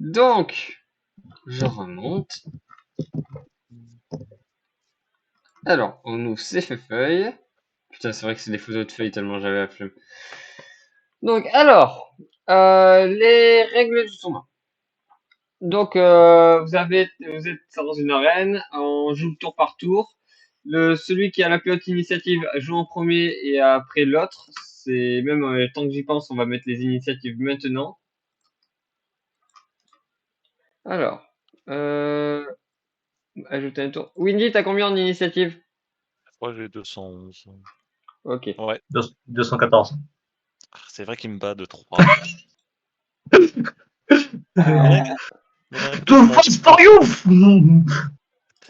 Donc, je remonte. Alors, on ouvre ces feuilles. Putain, c'est vrai que c'est des photos de feuilles tellement j'avais la flemme. Donc, alors, les règles du tournoi. Donc, vous êtes dans une arène, on joue tour par tour. Celui qui a la plus haute initiative joue en premier et après l'autre. C'est même, tant que j'y pense, on va mettre les initiatives maintenant. Alors, ajouter un tour. Windy, t'as combien en initiative? Je crois que j'ai 211. Ok. Ouais, 214. c'est vrai qu'il me bat de 3. Too fast for you!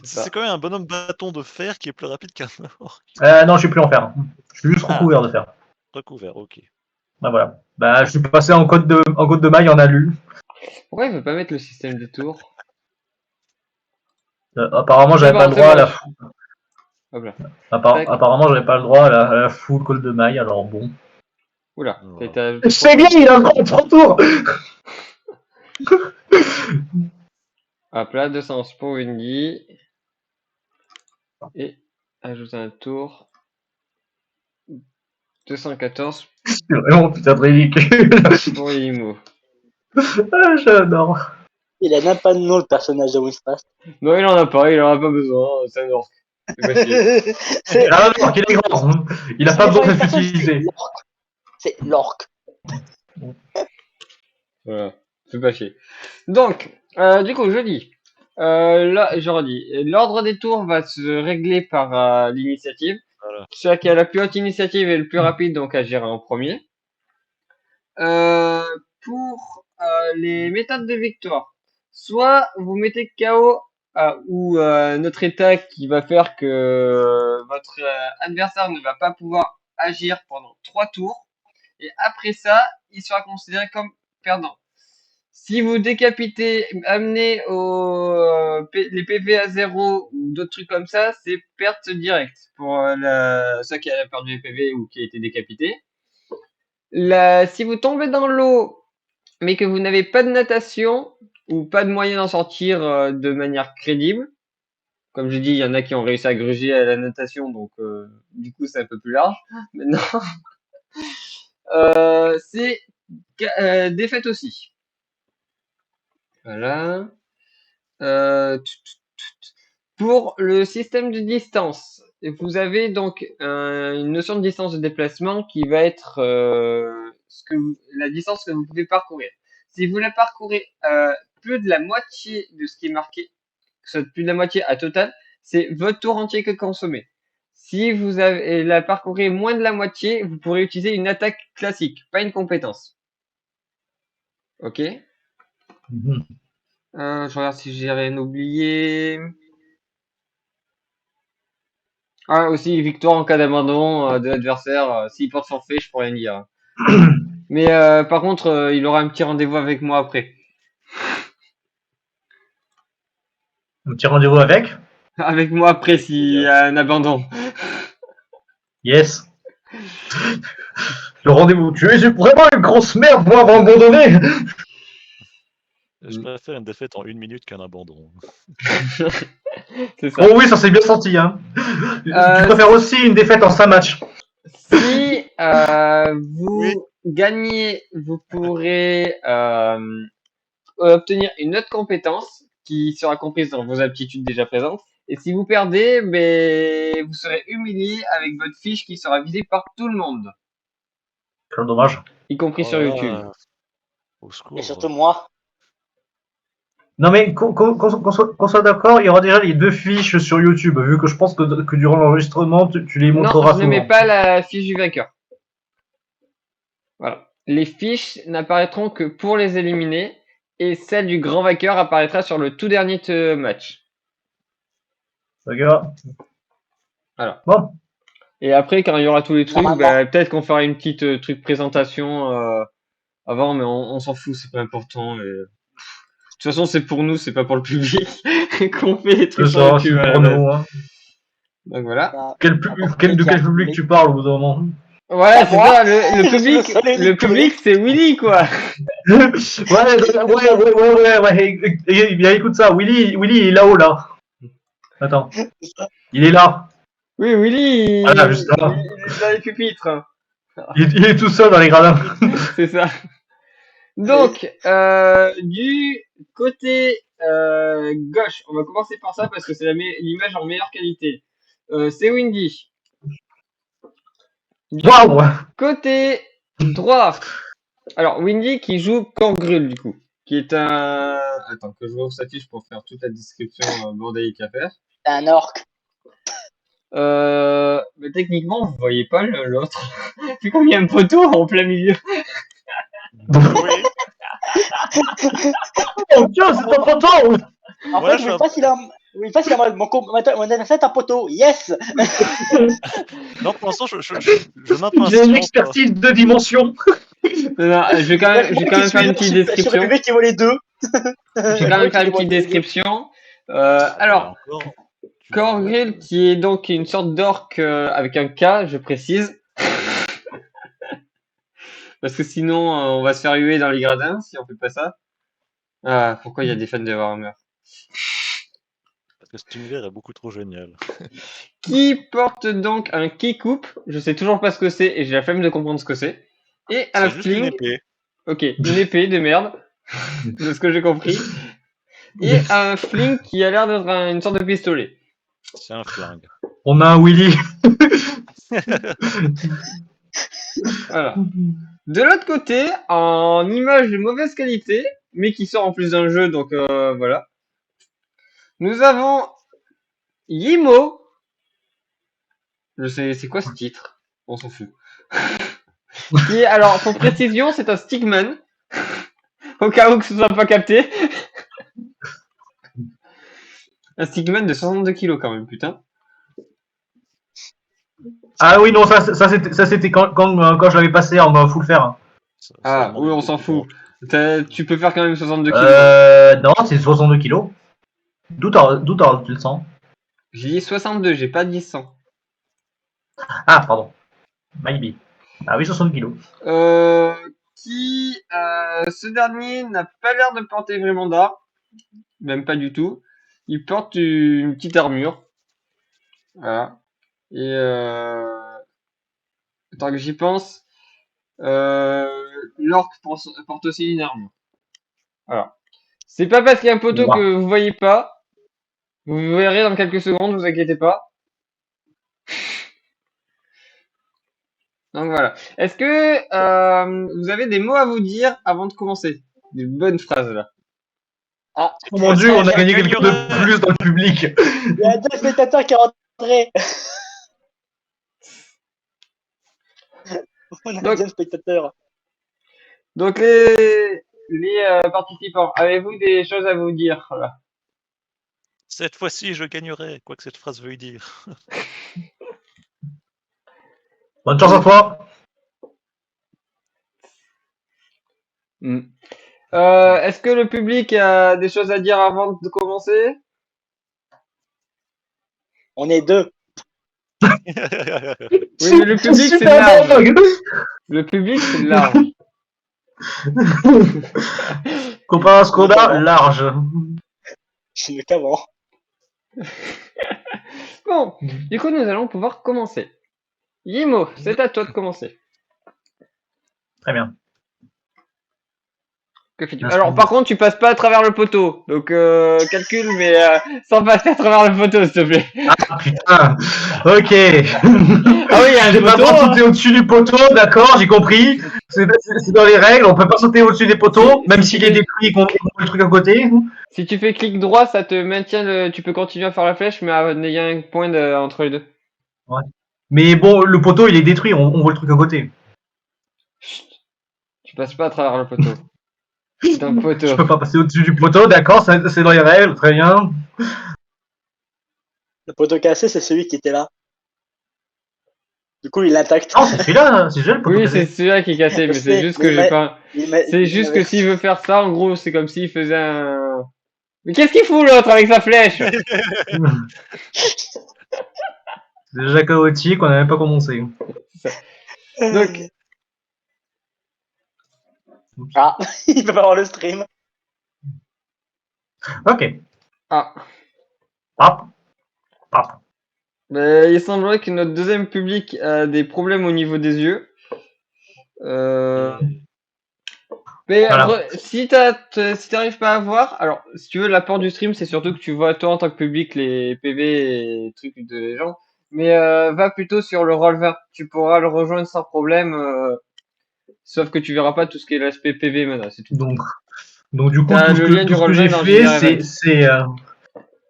C'est quand même un bonhomme bâton de fer qui est plus rapide qu'un orc. Non, je suis plus en fer. Je suis juste recouvert de fer. Recouvert, ok. Bah voilà. Bah, je suis passé en code de maille en alu. Pourquoi il veut pas mettre le système des tours? Apparemment, j'avais pas le droit à la Hop là. apparemment, j'avais pas le droit à la full code de maille, alors bon. Oula, t'as Voilà. été ajouté C'est bien, il a encore 3 tours! Hop là, 211 pour Windy. Et ajouter un tour. 214 C'est vraiment putain de ridicule. pour Imo. Ah, j'adore. Il a même pas de nom, le personnage de Winfast. Non, il en a pas besoin, c'est un orc. C'est facile. Ah non, qu'il est grand. Il a pas besoin de l'utiliser. C'est l'orc. Voilà, c'est pas chier. Donc, du coup, je dis. Là, je redis. L'ordre des tours va se régler par l'initiative. Voilà. Celui qui a la plus haute initiative est le plus rapide, donc agira en premier. Pour les méthodes de victoire, soit vous mettez KO ou notre état qui va faire que votre adversaire ne va pas pouvoir agir pendant 3 tours, et après ça, il sera considéré comme perdant. Si vous décapitez, amenez les PV à 0 ou d'autres trucs comme ça, c'est perte directe pour ceux qui a perdu les PV ou qui a été décapité. Si vous tombez dans l'eau, mais que vous n'avez pas de natation ou pas de moyen d'en sortir de manière crédible, comme je dis, il y en a qui ont réussi à gruger à la natation, donc du coup c'est un peu plus large. Maintenant, c'est défaite aussi. Voilà. Pour le système de distance, vous avez donc une notion de distance de déplacement qui va être la distance que vous pouvez parcourir. Si vous la parcourez plus de la moitié de ce qui est marqué, que ce soit plus de la moitié à total, c'est votre tour entier que consommé. Si vous avez la parcourez moins de la moitié, vous pourrez utiliser une attaque classique, pas une compétence. Ok. Je regarde si j'ai rien oublié. Ah, aussi, victoire en cas d'abandon de l'adversaire. S'il porte forfait, je pourrais rien dire. Mais par contre, il aura un petit rendez-vous avec moi après. Un petit rendez-vous avec? Avec moi après s'il y a un abandon. Yes. Le rendez-vous. Tu es vraiment une grosse merde pour avoir abandonné. Je préfère une défaite en 1 minute qu'un abandon. C'est ça. Oh oui, ça s'est bien senti, hein. Tu préfères aussi une défaite en 5 matchs. Si vous gagnez, vous pourrez obtenir une autre compétence qui sera comprise dans vos aptitudes déjà présentes. Et si vous perdez, ben, vous serez humilié avec votre fiche qui sera visée par tout le monde. Quel dommage. Y compris sur YouTube. Au secours. Et surtout moi. Non mais qu'on soit d'accord, il y aura déjà les 2 fiches sur YouTube, vu que je pense que durant l'enregistrement, tu les montreras Non, je ne mets pas la fiche du vainqueur. Voilà. Les fiches n'apparaîtront que pour les éliminer, et celle du grand vainqueur apparaîtra sur le tout dernier match. D'accord. Voilà. Bon. Et après, quand il y aura tous les trucs, bah, peut-être qu'on fera une petite truc présentation avant, mais on s'en fout, c'est pas important. Et... De toute façon, c'est pour nous, c'est pas pour le public qu'on fait les trucs sur YouTube. C'est pour nous, hein. Donc voilà. De quel public tu parles au bout d'un moment? Ouais, c'est moi. ça, le public, Je savais, le public, c'est Willy, quoi. Ouais. Bien, écoute ça. Willy, il est là-haut, là. Attends. Il est là. Oui, Willy, Voilà, juste là. il est dans les pupitres, hein. Il est tout seul dans les gradins. C'est ça. Donc, du côté gauche, on va commencer par ça parce que c'est l'image en meilleure qualité. C'est Windy. Du Waouh! côté droit, alors Windy qui joue Korgrul du coup, qui est un... Attends, que je vois sa fiche pour faire toute la description bordélique à faire. C'est un orc. Mais techniquement, vous voyez pas l'autre. Vu qu'on y a un poteau en plein milieu. Oui. Oh Dieu, c'est un poteau! En Voilà, fait, je je sais pas s'il a. Oui, pas s'il a mon adversaire est un poteau. Yes! Non, pour l'instant, je m'impatiente. J'ai une expertise de dimension. Non, je vais quand même faire une petite Sur le description. public qui vaut les deux. Je vais quand même faire une petite description. Alors, Encore, tu- Korgril qui est donc une sorte d'orque avec un K, je précise. Parce que sinon, on va se faire huer dans les gradins si on fait pas ça. Ah, pourquoi il y a des fans de Warhammer? Parce que cet univers est beaucoup trop génial. Qui porte donc un Keycoup, je sais toujours pas ce que c'est et j'ai la flemme de comprendre ce que c'est. Et un C'est juste une fling, épée. ok, une épée de merde, de ce que j'ai compris. Et un fling qui a l'air d'être une sorte de pistolet. C'est un flingue. On a un Willy. Voilà. De l'autre côté, en image de mauvaise qualité, mais qui sort en plus d'un jeu, donc voilà. Nous avons Yimo. Je sais, c'est quoi ce titre? On s'en fout. Qui est, alors, pour précision, c'est un Stickman. Au cas où que ce soit pas capté. Un Stickman de 62 kilos quand même, putain. Ah oui, non, ça c'était quand je l'avais passé en full fer. Ah, demande oui, une on s'en beaucoup fout. Tu peux faire quand même 62 kilos. Non, c'est 62 kilos. D'où tu le sens? J'ai dit 62, j'ai pas dit 100. Ah, pardon. Maybe. Ah oui, 60 kilos. Ce dernier n'a pas l'air de porter vraiment d'armes. Même pas du tout. Il porte une petite armure. Voilà. Et tant que j'y pense, l'orque porte aussi une armure. Voilà. C'est pas parce qu'il y a un poteau Wow. que vous voyez pas. Vous verrez dans quelques secondes, vous inquiétez pas. Donc voilà. Est-ce que vous avez des mots à vous dire avant de commencer? Des bonnes phrases là. Ah, Oh mon dieu, on a gagné Gagnerait. quelqu'un de plus dans le public. il y a deux spectateurs qui est rentré. On a un Donc- deuxième spectateur. Donc les participants, avez-vous des choses à vous dire là? Cette fois-ci, je gagnerai, quoi que cette phrase veuille dire. Bonne chance à toi. Est-ce que le public a des choses à dire avant de commencer? On est deux. Oui, mais le public c'est Super large. dingue. Le public c'est large. Comparé à ce qu'on a, large. Je me qu'avant. Bon, du coup nous allons pouvoir commencer. Yimo, c'est à toi de commencer. Très bien. Que fais-tu? Merci. Alors par contre tu passes pas à travers le poteau. Donc calcule mais sans passer à travers le poteau s'il te plaît. Ah putain. Ok. Ah oui, il y a un J'ai pas le droit de poteau. sauter au-dessus du poteau, d'accord, j'ai compris. C'est dans les règles, on peut pas sauter au-dessus des poteaux, même s'il est détruit et qu'on voit le truc à côté. Si tu fais clic droit, ça te maintient tu peux continuer à faire la flèche, mais en ayant un point entre les deux. Mais bon, le poteau il est détruit, on voit le truc à côté. Chut. Tu passes pas à travers le poteau. C'est un Je poteau. peux pas passer au-dessus du poteau, d'accord, c'est dans les règles, très bien. Le poteau cassé, c'est celui qui était là. Du coup, il est intact. Oh, c'est celui-là, c'est celui-là le poteau Oui, c'est cassé. celui-là qui est cassé, mais c'est juste que Mais- j'ai pas. C'est Il juste m'avait- que s'il veut faire ça, en gros, c'est comme s'il faisait un. Mais qu'est-ce qu'il fout l'autre avec sa flèche? C'est déjà chaotique, on n'a même pas commencé. Donc, Ah, il peut pas voir le stream. Ok. ah. Hop. Hop. Mais il semblerait que notre deuxième public a des problèmes au niveau des yeux. Mais Voilà. si si t'arrives pas à voir, alors si tu veux l'apport du stream, c'est surtout que tu vois toi en tant que public les PV et trucs de gens. Mais va plutôt sur le roll20, tu pourras le rejoindre sans problème. Sauf que tu verras pas tout ce qui est l'aspect PV maintenant, c'est tout. Donc du coup, T'as le lien du tout ce que j'ai Roll20 dans fait, Junior Event.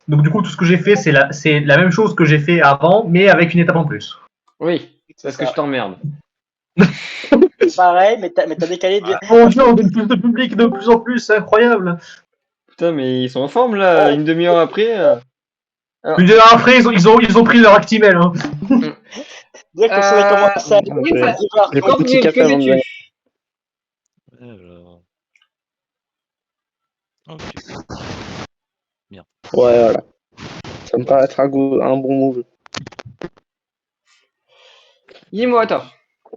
donc du coup, tout ce que j'ai fait, c'est la même chose que j'ai fait avant, mais avec une étape en plus. Oui, C'est parce que ça. je t'emmerde. Pareil, mais t'as décalé de... Mon Dieu, on donne plus de public de plus en plus, c'est incroyable. Putain, mais ils sont en forme là, Oh. une demi-heure après. Alors, Une heure après, ils ont pris leur Actimel. Hein. Dire que ça a commencé à oui, J'ai ça, j'ai pris un petit Cornel, café que avant de venir. fais-tu? Alors. Ok. Ouais, voilà. Ça me paraît être un bon move. Dis-moi, toi.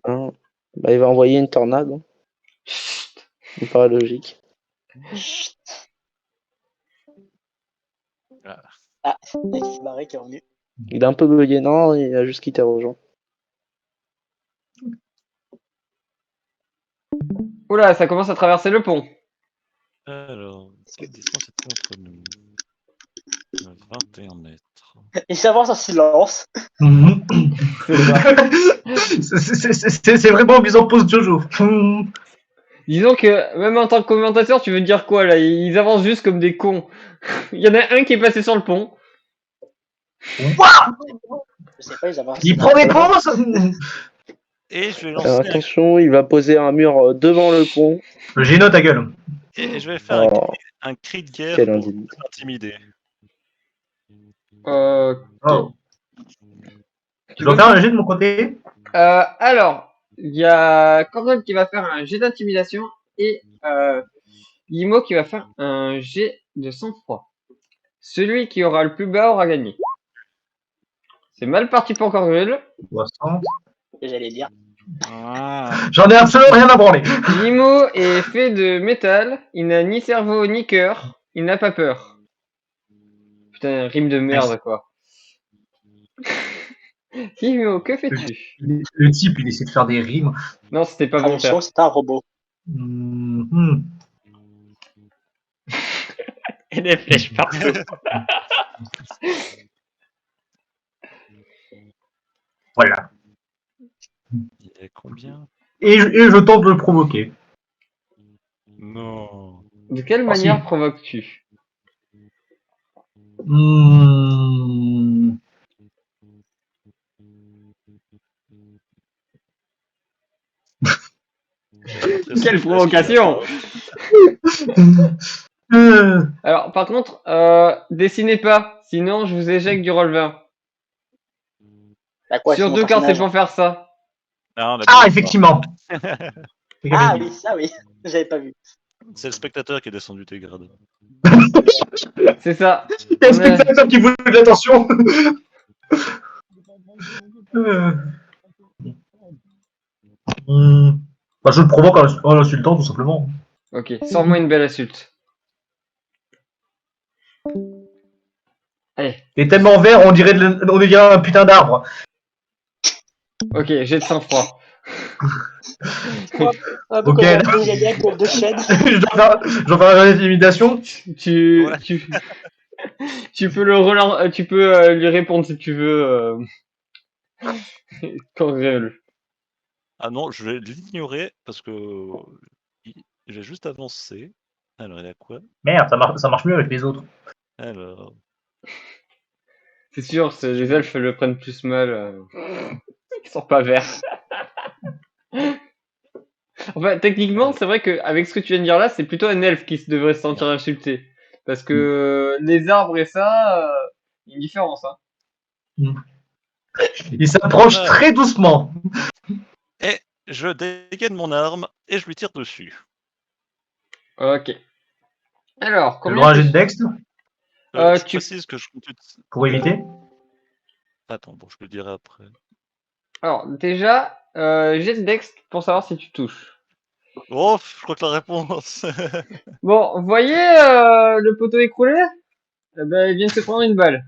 Hein. Bah, il va envoyer une tornade. Hein. Il me paraît logique. Chut. Ah. Ah, c'est Barré qui est revenu. Il est un peu bugué, non, il a juste quitté rejoint. Oula, ça commence à traverser le pont. Alors, quelle distance est entre nous? 21 mètres. Il s'avance en silence. C'est ça. C'est vraiment mise en pause Jojo. Disons que même en tant que commentateur, tu veux dire quoi là? Ils avancent juste comme des cons. Il y en a un qui est passé sur le pont. Waouh, Je sais pas, ils avancent. il prend des pauses. Et je vais Alors, lancer attention, il va poser un mur devant le pont. J'ai ta gueule. et je vais faire Oh, un cri de guerre quel pour individu. l'intimider. Ok. Oh. Tu Je dois veux faire que- un jet de mon côté. Alors, il y a Cornel qui va faire un jet d'intimidation et Guillemot qui va faire un jet de sang-froid. Celui qui aura le plus bas aura gagné. C'est mal parti pour Cornel. 60. J'allais dire. Ah. J'en ai absolument rien à branler. Guillemot est fait de métal. Il n'a ni cerveau ni cœur. Il n'a pas peur. Putain, rime de merde quoi. Guillemot, que fais-tu? Le type, il essaie de faire des rimes. Non, c'était pas Ah, mais volontaire. chaud, c'est un robot. Mhm. Et des flèches partout. Voilà. Il est combien? Et je tente de le provoquer. Non. De quelle Oh, manière si. provoques-tu? Hmm. Quelle provocation! Alors, par contre, dessinez pas, sinon je vous éjecte du Roll20. Bah quoi, Sur c'est mon deux cartes, c'est personnage. pour faire ça. Ah, Ah, effectivement. Ah oui, ça oui. J'avais pas vu. C'est le spectateur qui est descendu tes grades. C'est ça. Il y a un spectateur qui voulait de l'attention. Bah, je le provoque en l'insultant, tout simplement. Ok, sors-moi une belle insulte. Allez, Il est tellement vert, on dirait un putain d'arbre. ok, jet de sang-froid. Un peu Ok. comme un Britannique pour deux chaînes. je dois faire une intimidation. Tu, tu peux tu peux lui répondre si tu veux. Correl. Ah non, je vais l'ignorer parce que j'ai juste avancé. Alors, il a quoi? Merde, ça marche mieux avec les autres. Alors, C'est sûr, les elfes le prennent plus mal. Ils sont pas verts. Enfin, techniquement, c'est vrai qu'avec ce que tu viens de dire là, c'est plutôt un elfe qui devrait se sentir insulté. Parce que les arbres et ça, il y a une différence. Hein. Il s'approche très doucement. et je dégaine mon arme et je lui tire dessus. Ok. Alors, Tu combien veux un jet de dex Je tu- précise que je compte. pour éviter. Attends, bon, je le dirai après. Alors, déjà, jet de dex pour savoir si tu touches. Oh, je crois que la réponse. Bon, vous voyez le poteau écroulé? Eh ben, il vient de se prendre une balle.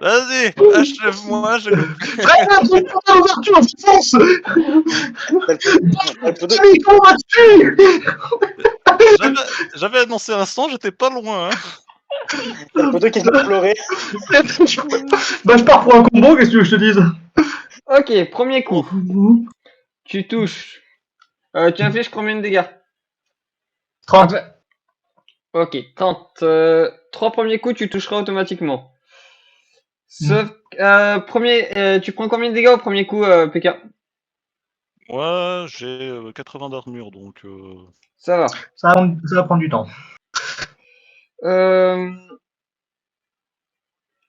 Vas-y, achève-moi, j'ai compris. Frère, j'ai pas l'ouverture, fonce. Le poteau- Tu m'as tué. J'avais annoncé un instant, j'étais pas loin. Hein. le poteau qui a pleuré. Bah, je pars pour un combo, qu'est-ce que je te dise? Ok, premier coup. Tu touches. Tu infliges combien de dégâts? 30. Ah bah, ok, 30. 3 premiers coups, tu toucheras automatiquement. Sauf, tu prends combien de dégâts au premier coup, PK? Ouais, j'ai 80 d'armure, donc... Ça va. Ça va prendre du temps.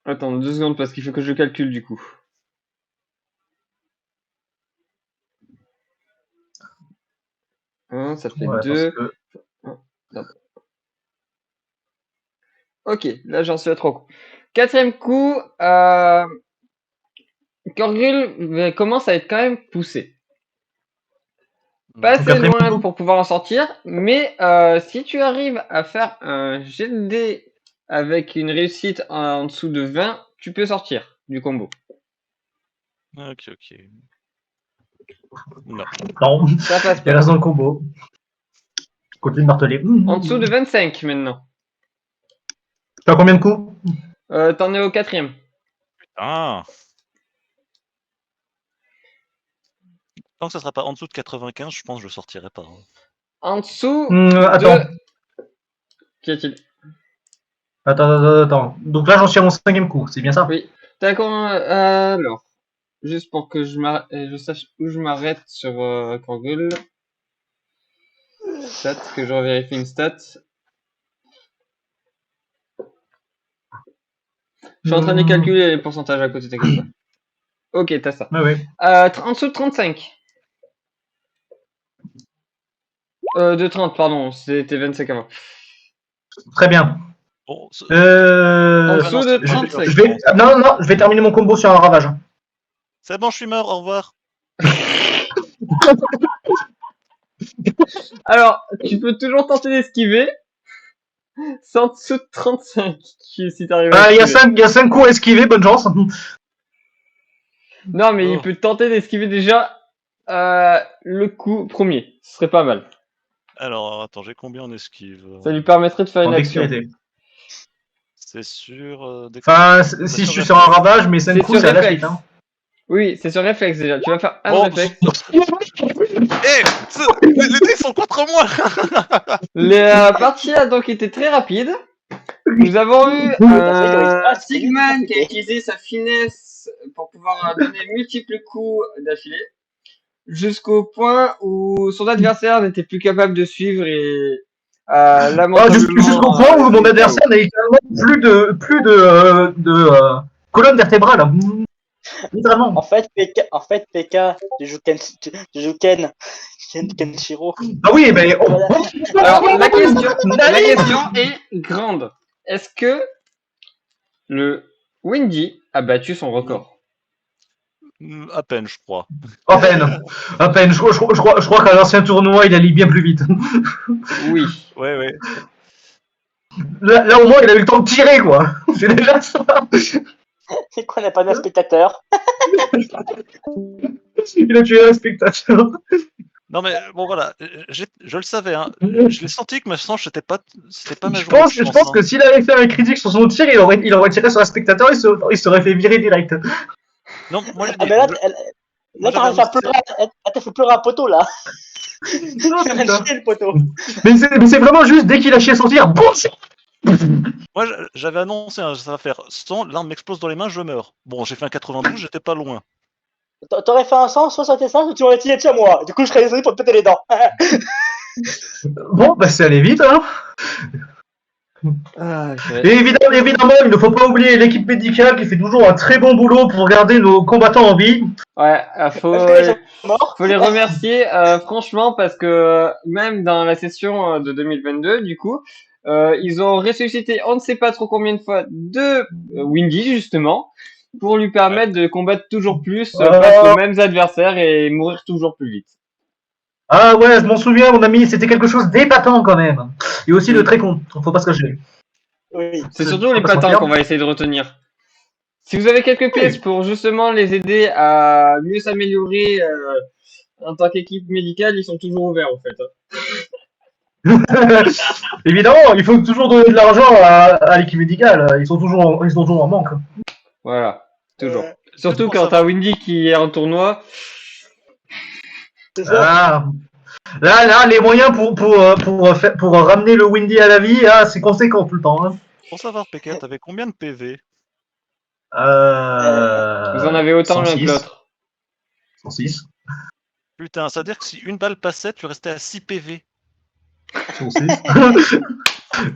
Attends, 2 secondes parce qu'il faut que je calcule du coup. Ça fait Ouais, 2. parce que... Ok, là j'en suis à 3 coups. Quatrième coup, Korgul commence à être quand même poussé. Pas assez Quatrième loin coup. pour pouvoir en sortir, mais si tu arrives à faire un jet de dés avec une réussite en dessous de 20, tu peux sortir du combo. Ok. Non. Non, Ça passe il pas. reste dans le combo. Continue de marteler. En dessous de 25 maintenant. Tu as combien de coups? T'en es au quatrième. Ah. Tant que ça sera pas en dessous de 95, je pense que je sortirai pas. Hein. En dessous Attends. de... Qu'y a-t-il? Attends. Donc là, j'en suis à mon 5e coup, c'est bien ça? Oui. Alors, juste pour que je sache où je m'arrête sur Korgul. Stat, que je revérifie une stat. Je suis en train de calculer les pourcentages à côté, t'inquiète pas. Ok, t'as ça. Oui. En dessous de 35. De 30, pardon, c'était 25 avant. Très bien. Bon, En dessous de 35. Non, je vais terminer mon combo sur un ravage. C'est bon, je suis mort, au revoir. Alors, tu peux toujours tenter d'esquiver. C'est en dessous de 35 si t'arrives à Il esquiver. y a 5 coups à esquiver, bonne chance. Non, mais il Oh. peut tenter d'esquiver déjà le coup premier. Ce serait pas mal. Alors, attends, j'ai combien en esquive? Ça lui permettrait de faire En une action. dextérité. C'est sûr... Enfin, si je suis sur un ravage, mais 5 C'est coups, sur c'est à la réflexe. suite. Hein. Oui, c'est sur réflexe déjà. Tu vas faire un Bon, réflexe. les dés sont contre moi. La partie a donc été très rapide. Nous avons eu Sigman qui a utilisé sa finesse pour pouvoir donner multiples coups d'affilée, jusqu'au point où son adversaire n'était plus capable de suivre et Jusqu'au point où mon adversaire n'a également plus de colonne vertébrale. Littéralement. En fait, PK, tu joues Kenshiro. Ah oui, mais... Alors, la question est grande. Est-ce que le Windy a battu son record? À peine, je crois. À peine. Je crois qu'à l'ancien tournoi, il allait bien plus vite. Oui. Ouais. Là, au moins, il a eu le temps de tirer, quoi. C'est déjà ça. C'est quoi, on n'a pas de spectateur? Il a tué un spectateur. Non mais bon voilà, je le savais, hein. Je l'ai senti que ma sanche c'était pas ma Je journée. pense que s'il avait fait un critique sur son tir, il aurait tiré sur un spectateur, il serait fait virer direct. Non, moi j'ai Ah, dit. mais là t'as fait pleurer un poteau là. Non, Il a putain. chier le poteau. Mais c'est vraiment juste dès qu'il a chié son tir, boum. Moi j'avais annoncé, hein, ça va faire 100, l'arme m'explose dans les mains, je meurs. Bon, j'ai fait un 92, j'étais pas loin. T'aurais fait un 100, 65, ou tu aurais tiré dessus à moi. Du coup, je serais désolé pour te péter les dents. Bon, bah c'est allé vite, hein. Et évidemment, il ne faut pas oublier l'équipe médicale qui fait toujours un très bon boulot pour garder nos combattants en vie. Ouais, faut les remercier franchement parce que même dans la session de 2022, du coup, ils ont ressuscité on ne sait pas trop combien de fois de Windy justement. pour lui permettre de combattre toujours plus face aux mêmes adversaires et mourir toujours plus vite. Ah ouais, je m'en souviens, mon ami, c'était quelque chose d'épatant quand même. Et aussi de Oui. très con, faut pas se cacher. Oui. C'est surtout les Faut pas se patins mentir. qu'on va essayer de retenir. Si vous avez quelques pièces pour justement les aider à mieux s'améliorer en tant qu'équipe médicale, ils sont toujours ouverts en fait. Évidemment, il faut toujours donner de l'argent à l'équipe médicale. Ils sont toujours en manque. Voilà, toujours. Euh, Surtout pour quand savoir. t'as Windy qui est en tournoi. C'est ça. Ah. Là, les moyens pour ramener le Windy à la vie, c'est conséquent tout le temps. Hein. Pour savoir, PK, t'avais combien de PV? Vous en avez autant l'un que 106. l'autre. 106. Putain, ça veut dire que si une balle passait, tu restais à 6 PV. 106.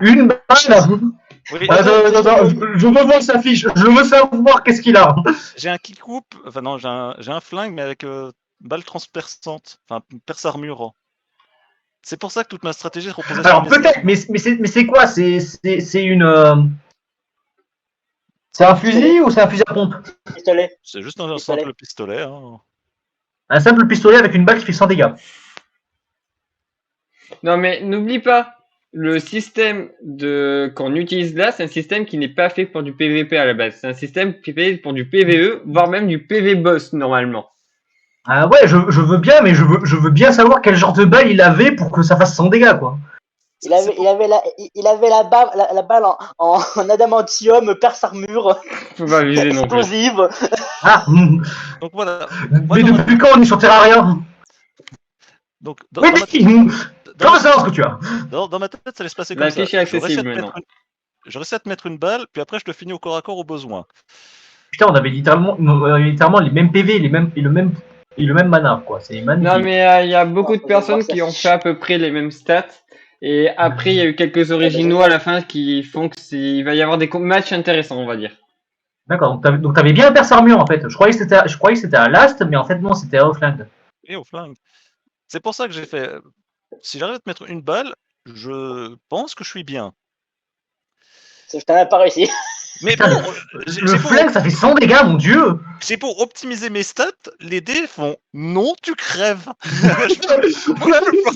Une balle. Oui, Attends, je veux voir sa fiche. Je veux savoir qu'est-ce qu'il a. j'ai un qui coupe. Enfin, non, j'ai un flingue, mais avec balle transperçante. Enfin, perce armure. C'est pour ça que toute ma stratégie reposait Alors sur mes peut-être, mais c'est quoi? C'est une. C'est un fusil ou c'est un fusil à pompe? Pistolet. C'est juste un Pistolet. simple pistolet. Hein. Un simple pistolet avec une balle qui fait 100 dégâts. Non mais n'oublie pas, le système qu'on utilise là, c'est un système qui n'est pas fait pour du PVP à la base. C'est un système qui est fait pour du PVE, voire même du PV boss normalement. Ah ouais, je veux bien, mais je veux bien savoir quel genre de balle il avait pour que ça fasse 100 dégâts, quoi. Il avait la balle en adamantium, perce armure, Faut pas viser non plus. explosive. Ah, Donc voilà. mais depuis quand on est sur Terraria? Donc, Oui, comment savoir ce que tu as? dans ma tête, ça allait se passer La comme ça. fiche est accessible maintenant. Je réussis à te mettre une balle, puis après je te finis au corps à corps au besoin. Putain, on avait littéralement les mêmes PV et le même mana, quoi. C'est magnifique. Non mais il y a beaucoup de Faut voir personnes sa qui ont fiche. fait à peu près les mêmes stats. Et après, il y a eu quelques originaux à la fin qui font que il va y avoir des matchs intéressants, on va dire. D'accord, donc t'avais bien un perce armure en fait. Je croyais que c'était un last, mais en fait non, c'était un offline. Et au flingue. C'est pour ça que j'ai fait. Si j'arrive à te mettre une balle, je pense que je suis bien. Je t'en ai pas réussi. Mais Putain, bon, le flingue, ça fait 100 dégâts, mon dieu! c'est pour optimiser mes stats, les dés font non, tu crèves.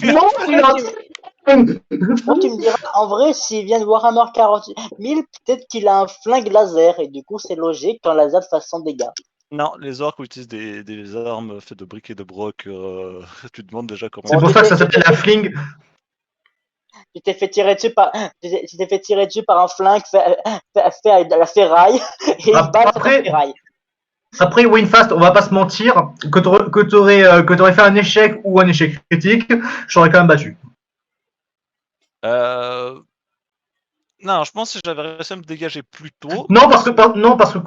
Non, Bon, tu me diras, en vrai, s'il vient de Warhammer 40 000, peut-être qu'il a un flingue laser, et du coup, c'est logique qu'un laser fasse 100 dégâts. Non, les orques utilisent des armes faites de briques et de broc. Tu te demandes déjà comment. C'est pour ça que ça s'appelle la flingue. Tu t'es fait tirer dessus par un flingue fait de la ferraille, et il bat sur la ferraille. Après, Winfast, on va pas se mentir, que t'aurais fait un échec ou un échec critique, je t'aurais quand même battu. Non, je pense que si j'avais réussi à me dégager plus tôt. Non, parce que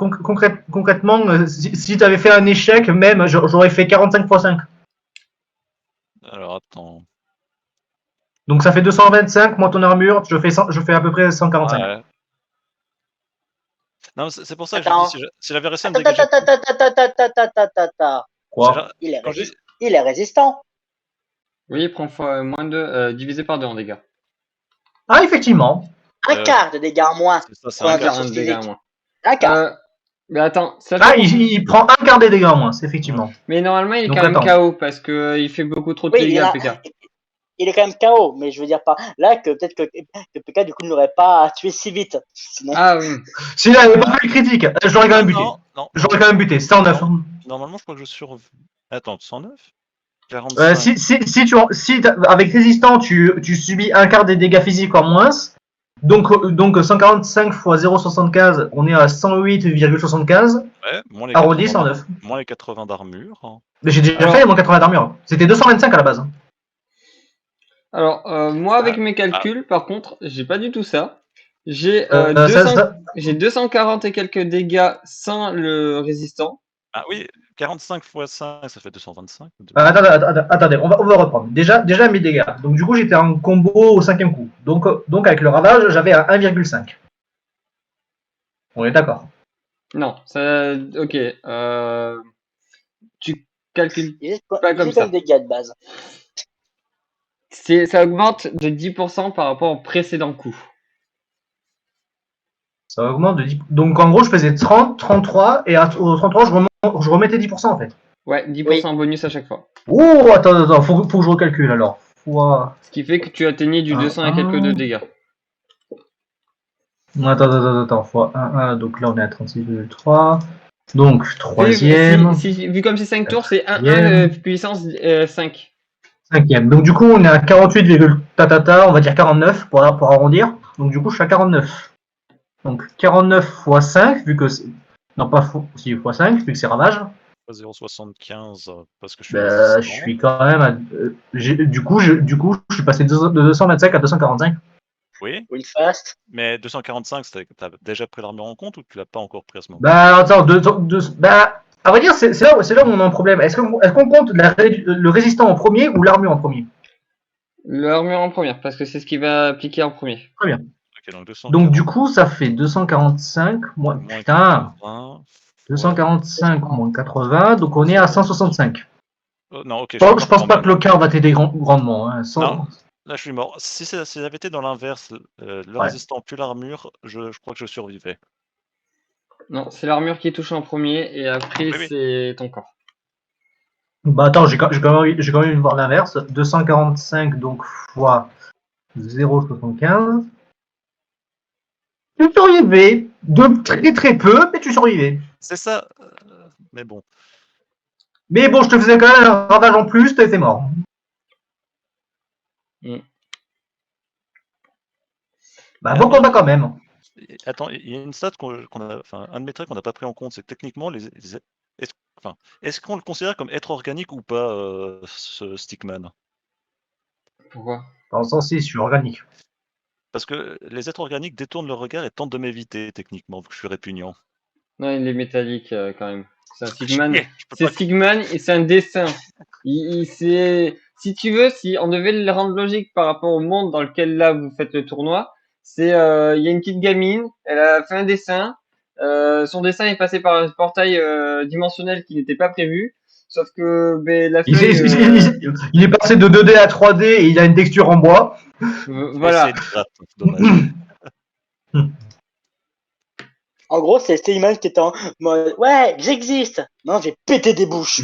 concrètement, si t'avais fait un échec, même, j'aurais fait 45 x 5. Alors attends. Donc ça fait 225, moi ton armure, je fais à peu près 145. Ouais. Non, c'est pour ça que Attends. je dis, si j'avais réussi à me dégager. Quoi? Il est résistant. Oui, il prend moins de divisé par 2 en dégâts. Ah, effectivement. Un quart de dégâts en moins. C'est ça, c'est Ouais, un Un quart. quart de dégâts en moins. Un quart. Mais attends, ça Ah, fait... il prend un quart des dégâts en moins, c'est effectivement. Mais normalement, il est Donc, quand même attends. KO parce que il fait beaucoup trop de Oui, dégâts, PK. il est quand même KO, mais je veux dire par là que peut-être que PK du coup n'aurait pas tué si vite. Sinon... Ah oui. S'il avait pas fait le critique, je l'aurais quand même buté. Non. J'aurais quand même buté, 109. Normalement, je crois que je survis. Attends, 109 45. Si avec résistant, tu subis un quart des dégâts physiques en moins, donc 145 x 0,75, on est à 108,75. Ouais, moins les Arrondi, 80 109. moins les 80 d'armure. Hein. Mais j'ai déjà Alors- fait mon 80 d'armure. C'était 225 à la base. Alors, moi, avec mes calculs, par contre, j'ai pas du tout ça. J'ai j'ai 240 et quelques dégâts sans le résistant. Ah oui, 45 x 5, ça fait 225. Attendez, on va reprendre. Déjà mes dégâts. Donc du coup, j'étais en combo au 5e coup. Donc avec le ravage, j'avais à 1,5. On est d'accord. Non, ça... Ok. Tu calcules pas comme ça. dégâts de base. Ça augmente de 10% par rapport au précédent coup. Ça augmente de 10. Donc en gros, je faisais 30, 33, et au 33, je remettais 10% en fait. Ouais, 10% bonus à chaque fois. Oh, attends, faut que je recalcule alors. Ce qui fait que tu atteignais du 200 et quelques de dégâts. Attends, fois 1, donc là on est à 36,3. Donc, troisième. Vu comme c'est 5 tours, c'est 1 puissance 5. Cinquième. Donc du coup, on est à 48, on va dire 49 pour arrondir. Donc du coup, je suis à 49. Donc 49 fois 5, vu que c'est... Non, pas si, fois 5, vu que c'est ravage. 0,75 parce que je suis Je suis quand même à... du coup, je suis passé de 225 à 245. Oui, fast. mais 245, t'as déjà pris l'armure en compte ou tu l'as pas encore pris à ce moment? Bah attends, à vrai dire, c'est là où on a un problème. Est-ce qu'on compte le résistant en premier ou l'armure en premier? L'armure en première, parce que c'est ce qui va appliquer en premier. Très bien. Okay, donc du coup, ça fait 245 moins... Putain 245 moins 80, donc on est à 165. Non, ok. Je pense pas que le quart va t'aider grandement. Hein. Non, là je suis mort. Si ça avait été dans l'inverse, le résistant puis l'armure, je crois que je survivais. Non, c'est l'armure qui touche en premier et après c'est ton corps. Bah attends, j'ai quand même une voir l'inverse. 245 donc fois 0,75. Tu survivais. De très très peu, mais tu survivais. C'est ça. Mais bon. Mais bon, je te faisais quand même un ravage en plus, t'étais mort. Bah bon combat quand même. Attends, il y a une stat un de mes traits qu'on n'a pas pris en compte, c'est que techniquement, est-ce qu'on le considère comme être organique ou pas, ce Stickman? Pourquoi? Dans le sens, si, je suis organique. Parce que les êtres organiques détournent leur regard et tentent de m'éviter, techniquement, vu que je suis répugnant. Non, il est métallique quand même. C'est un Stickman. C'est Stickman et c'est un dessin. Si tu veux, si on devait le rendre logique par rapport au monde dans lequel là vous faites le tournoi, il y a une petite gamine, elle a fait un dessin. Son dessin est passé par un portail dimensionnel qui n'était pas prévu. Sauf que la feuille, il est passé de 2D à 3D et il a une texture en bois. Voilà. Dommage. En gros, c'est Stickman qui est en mode ouais, j'existe. Non, j'ai pété des bouches.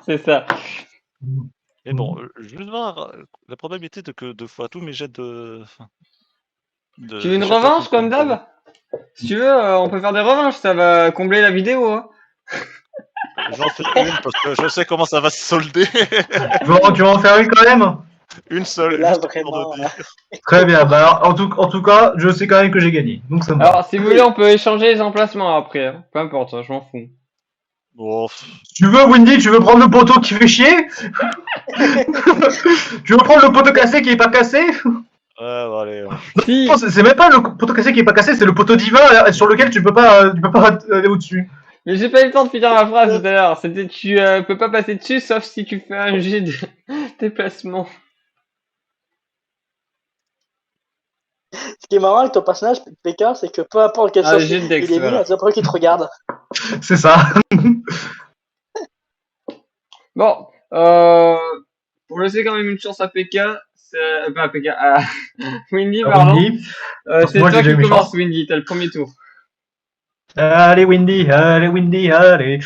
C'est ça. Mais bon, je vais voir la probabilité que 2 fois tous mes jets de. Tu veux une revanche comme d'hab? Si tu veux, on peut faire des revanches, ça va combler la vidéo. Hein. J'en fais une parce que je sais comment ça va se solder. Tu vas en faire une quand même? Une seule. Là, vraiment. Très bien. Bah, en tout cas, je sais quand même que j'ai gagné. Donc ça me Alors, si vous voulez, on peut échanger les emplacements après. Hein. Peu importe, je m'en fous. Bon. Tu veux, Windy, tu veux prendre le poteau qui fait chier? Tu veux prendre le poteau cassé qui est pas cassé? Ouais, bon, allez. Si. C'est même pas le poteau cassé qui est pas cassé, c'est le poteau divin là, sur lequel tu peux pas aller au-dessus. Mais j'ai pas eu le temps de finir ma phrase tout à l'heure. C'était tu peux pas passer dessus sauf si tu fais un jet de déplacement. Ce qui est marrant avec ton personnage, PK, c'est que peu importe quel chose il est mis, c'est après qu'il te regarde. C'est ça. Bon, pour laisser quand même une chance à PK, pas à PK, à Windy, pardon. C'est toi qui commence, Windy, t'as le premier tour. Allez Windy, allez.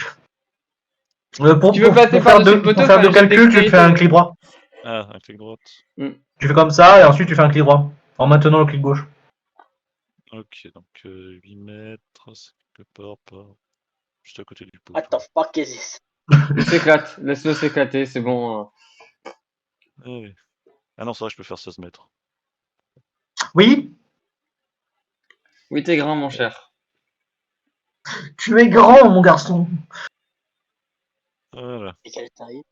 Tu veux passer par-dessus le poteau, pour faire de calcul, tu fais un clic droit. Ah, un clic droit. Tu fais comme ça et ensuite tu fais un clic droit en maintenant le clic gauche. Ok, donc 8 mètres, c'est quelque part pas juste à côté du pot. What the fuck is this? Il s'éclate, laisse-le s'éclater, c'est bon. Oui. Ah non, c'est vrai, je peux faire 16 mètres. Oui? Oui, t'es grand, mon cher. Tu es grand, mon garçon. Voilà. Et quelle taille?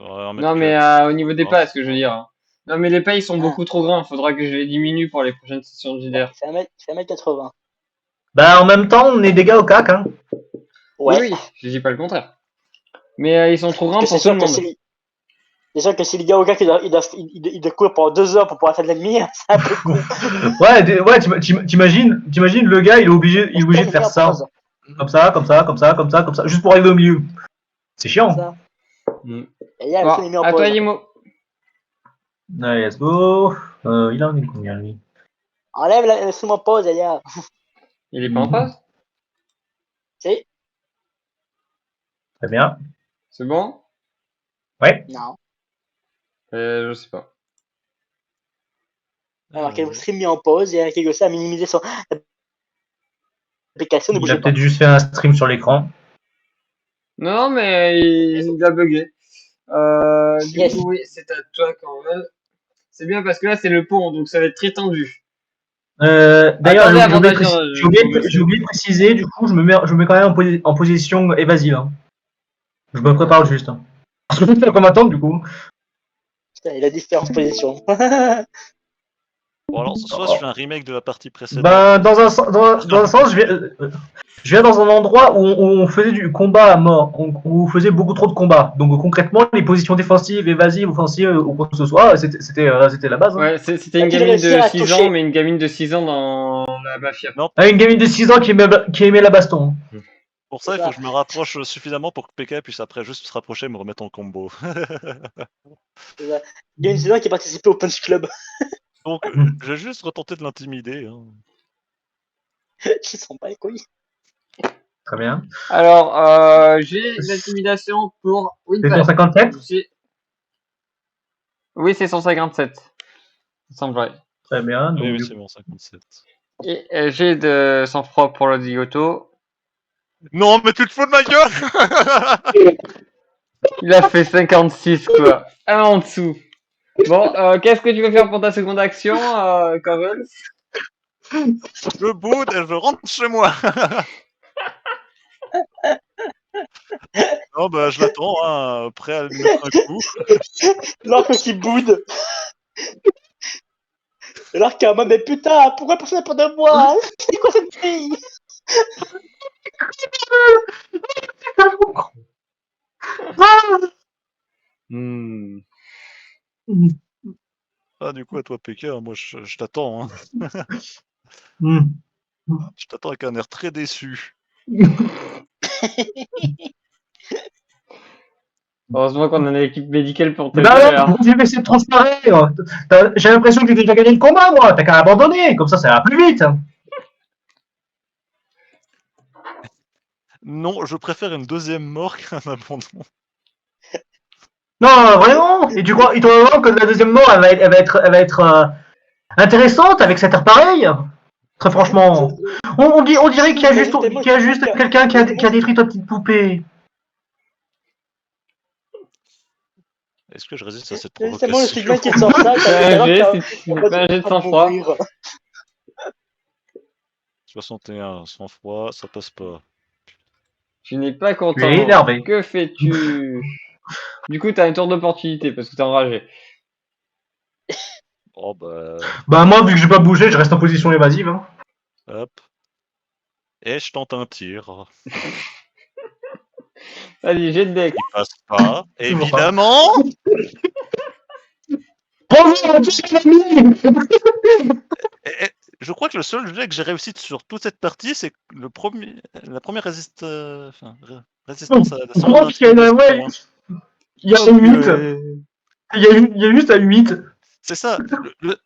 Non, mais au niveau des pas, ce que je veux dire. Hein. Non, mais les pas, ils sont beaucoup trop grands. Faudra que je les diminue pour les prochaines sessions de JDR. C'est 1m80. Bah, en même temps, on est des gars au cac, hein. Ouais. Oui, je dis pas le contraire. Mais ils sont trop grands pour tout le monde. C'est sûr que si le gars au cac, il doit courir pendant 2 heures pour pouvoir faire de l'ennemi, c'est un peu con. Ouais, t'imagines le gars, il est obligé de faire ça. Comme ça, juste pour arriver au milieu. C'est chiant. Et à toi, Yemo. Allez, let's go. Il en est combien, lui? Enlève laisse-moi en pause, d'ailleurs. Il est pas en pause? Si? Très bien. C'est bon? Ouais. Non. Je sais pas. Alors qu'elle vous stream mis en pause et quelque chose à minimiser son application, ne Il a bougez pas. peut-être juste fait un stream sur l'écran. Non, mais il a bugué. Du Yes. coup, oui, c'est à toi, Corvel. C'est bien parce que là, c'est le pont, donc ça va être très tendu. D'ailleurs, Attendez, j'ai oublié, avantage sur j'ai oublié de préciser, du coup, je me mets quand même en position évasive. Hein. Je me prépare juste. Hein. Parce que je fais comme attendre, du coup. Putain, il a différentes positions. Bon, alors, soit je fais un remake de la partie précédente. Ben, dans un sens, je viens dans un endroit où on faisait du combat à mort, où on faisait beaucoup trop de combats. Donc concrètement, les positions défensives, évasives, offensives, ou quoi que ce soit, c'était la base. Hein. Ouais, c'était une A-t-il gamine réussi de à 6 toucher ans, mais une gamine de 6 ans dans la mafia. Non, Ah, une gamine de 6 ans qui aimait la baston. pour ça, il faut que je me rapproche suffisamment pour que PK puisse après juste se rapprocher et me remettre en combo. Il y a une saison qui a participé au Punch Club. Donc, je vais juste retenter de l'intimider. Hein. Je sens pas les couilles. Très bien. Alors, j'ai l'intimidation pour C'est Winfred. 157. Oui, c'est 157. Ça semblerait. Très bien. Donc, Oui, c'est bon, 57. Et j'ai de sang-froid pour le Dioto. Non, mais tu te fous de ma gueule. Il a fait 56, quoi. Un en dessous. Bon, qu'est-ce que tu veux faire pour ta seconde action, Corvel? Je boude et je rentre chez moi. Non, bah, je l'attends, hein, prêt à lui mettre un coup. L'orque qui boude. L'orque est en mode, mais putain, pourquoi personne n'a peur de moi? C'est quoi cette fille? Hmm. Ah, du coup, à toi, PK, hein, moi, je t'attends. Hein. Je t'attends avec un air très déçu. Heureusement qu'on a une équipe médicale pour Bah t'aider, ouais, hein. vous avez essayé de transparaître. J'ai l'impression que tu as déjà gagné le combat, moi. T'as qu'à abandonner. Comme ça va plus vite. Non, je préfère une deuxième mort qu'un abandon. Non, vraiment. Et tu crois, il te vraiment que la deuxième mort, elle va être intéressante avec cet air pareil. Très franchement. On dirait qu'il y a juste quelqu'un qui a détruit ta petite poupée. Est-ce que je résiste à cette C'est moi le provocation? stigma qui te sort ça. Fais un jet, si tu fais pas un jet de sang-froid. 61, sans froid, ça passe pas. Tu n'es pas content. Tu es énervé. Que fais-tu? Du coup, t'as un tour d'opportunité parce que t'es enragé. Oh bah, Bah moi, vu que j'ai pas bougé, je reste en position évasive. Hein. hop. Et je tente un tir. Vas-y, jet de deck. Il passe pas, évidemment. Et je crois que le seul jet que j'ai réussi sur toute cette partie, c'est la première résistance à la Je crois qu'il y en a, ouais, il y a 8. Il y a juste un 8. C'est ça.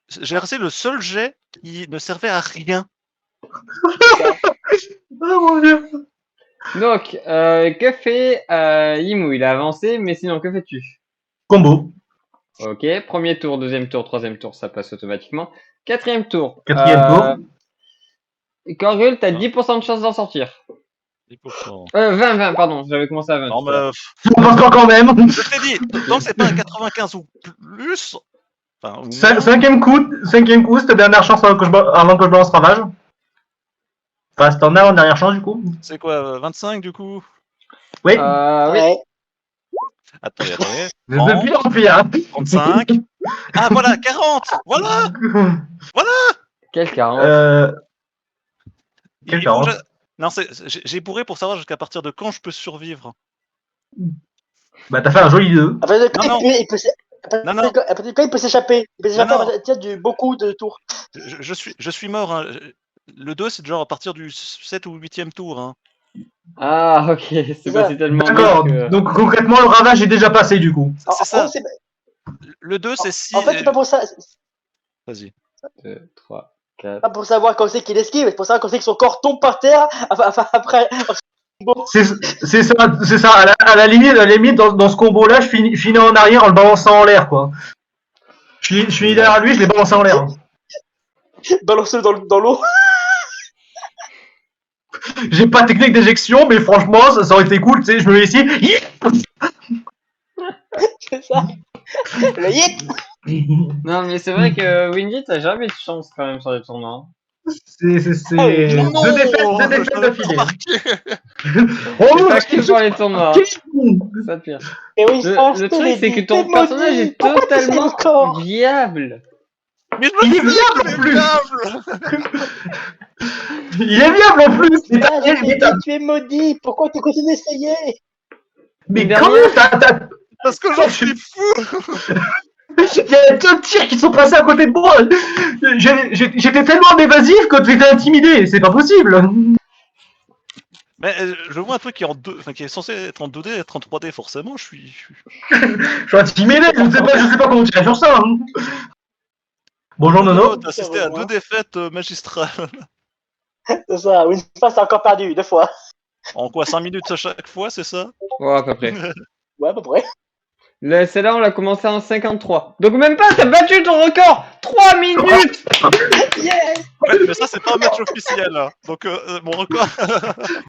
J'ai réussi le seul jet qui ne servait à rien. Oh mon dieu. Donc, que fait Yimou? Il a avancé, mais sinon, que fais-tu? Combo. Ok, premier tour, deuxième tour, troisième tour, ça passe automatiquement. Quatrième tour. Quatrième tour. Corgul, t'as 10% de chance d'en sortir. 10%. 20, pardon, j'avais commencé à 20. Non, mais Encore quand même. je t'ai dit, tant que c'est pas un 95 ou plus. Enfin, ou Cinquième coup, c'était dernière chance avant que je balance ravage. Enfin, c'était en dernière chance du coup. c'est quoi, 25 du coup? Oui. Oui. Ouais. Attendez. De pire en pire. 35. Ah voilà, 40. Voilà. Quel 40? Quel Il faut que 40? Non, j'ai bourré pour savoir jusqu'à partir de quand je peux survivre. Bah t'as fait un joli 2. Après, Non. il peut s'échapper. Il peut s'échapper Non. à partir de beaucoup de tours. Je suis mort. Hein. Le 2, c'est genre à partir du 7 ou 8e tour. Hein. Ah, ok, c'est passé tellement vite D'accord, que... donc concrètement le ravage est déjà passé du coup. C'est ça. Oh, Le 2, c'est si. en fait, c'est pas pour ça. Vas-y. 2, 3, Pas pour savoir quand c'est qu'il esquive, mais pour savoir quand c'est que son corps tombe par terre. Après. C'est ça. À la limite, dans ce combo-là, je finis en arrière en le balançant en l'air, quoi. Je finis derrière lui, je l'ai balancé en l'air. Balance-le dans l'eau. J'ai pas de technique d'éjection, mais franchement, ça aurait été cool, tu sais, je me mets ici. C'est ça. Le hit. Non, mais c'est vrai que Windy, t'as jamais de chance quand même sur les tournois. C'est deux défaites d'affilée. C'est pas que sur les tournois. C'est ça le pire. Et oui, Le truc, c'est que ton personnage est totalement viable. Mais Il est viable en plus. Il est viable en plus. Tu es maudit. Pourquoi tu continues d'essayer? Mais quand même, parce que j'en suis fou. Il y a 2 tirs qui sont passés à côté de moi. J'étais tellement évasif que j'étais intimidé. C'est pas possible. Mais je vois un truc qui est censé être en 2D, être en 3D forcément. Je suis intimidé. Je sais pas comment tirer sur ça. Hein. Bonjour Nono. T'as assisté à 2 défaites magistrales. C'est ça. Une fois, c'est encore perdu 2 fois. En quoi, 5 minutes à chaque fois, c'est ça? Ouais, à peu près. Ouais, à peu près. Celle-là, on l'a commencé en 53. Donc même pas, t'as battu ton record. 3 minutes. Yeah. Ouais, mais ça, c'est pas un match officiel. Hein. Donc, mon record...